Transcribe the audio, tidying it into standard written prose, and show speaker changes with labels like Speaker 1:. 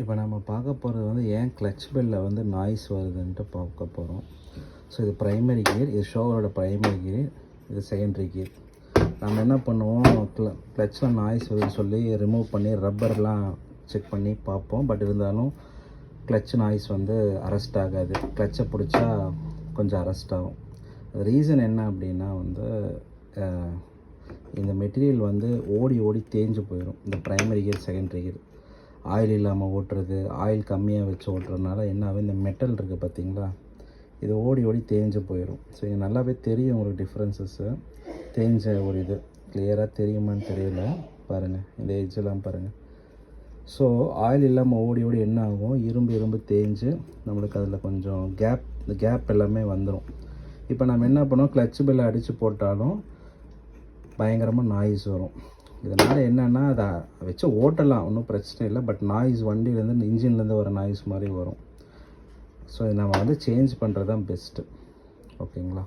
Speaker 1: இப்போ நம்ம பார்க்க போகிறது வந்து ஏன் கிளட்ச் பெல்லில் வந்து நாய்ஸ் வருதுன்ட்டு பார்க்க போகிறோம். ஸோ இது ப்ரைமரி கியர், இது ஷோவரோட ப்ரைமரி கியர், இது செகண்டரி கியர். நம்ம என்ன பண்ணுவோம், கிளட்சில் நாய்ஸ் வருதுன்னு சொல்லி ரிமூவ் பண்ணி ரப்பர்லாம் செக் பண்ணி பார்ப்போம். பட் இருந்தாலும் கிளட்ச் நாய்ஸ் வந்து அரெஸ்ட் ஆகாது. கிளட்சை பிடிச்சா கொஞ்சம் அரெஸ்ட் ஆகும். அது ரீசன் என்ன அப்படின்னா வந்து இந்த மெட்டீரியல் வந்து ஓடி ஓடி தேஞ்சு போயிடும். இந்த primary gear secondary gear oil இல்லாமல் ஓட்டுறது, ஆயில் கம்மியாக வச்சு ஓட்டுறதுனால என்ன ஆகும், இந்த மெட்டல் இருக்குது பார்த்திங்களா, இது ஓடி ஓடி தேஞ்சு போயிடும். ஸோ இங்கே நல்லாவே தெரியும் உங்களுக்கு டிஃப்ரென்சஸ்ஸு. தேஞ்ச ஒரு இது கிளியராக தெரியுமான்னு தெரியல, பாருங்கள் இந்த எட்ஜெல்லாம் பாருங்கள். ஸோ ஆயில் இல்லாமல் ஓடி ஓடி என்ன ஆகும், இரும்பு தேஞ்சு நம்மளுக்கு அதில் கொஞ்சம் இந்த கேப் எல்லாமே வந்துடும். இப்போ நம்ம என்ன பண்ணோம், கிளட்ச் பெல்லை அடித்து போட்டாலும் பயங்கரமாக நாய்ஸ் வரும். இதனால் என்னென்னா அதை வச்சு ஓட்டலாம், ஒன்றும் பிரச்சனை இல்லை. பட் நாய்ஸ் வண்டியிலேருந்து இன்ஜின்லேருந்து வர நாய்ஸ் மாதிரி வரும். ஸோ நம்ம வந்து சேஞ்ச் பண்ணுறது தான் பெஸ்ட்டு. ஓகேங்களா?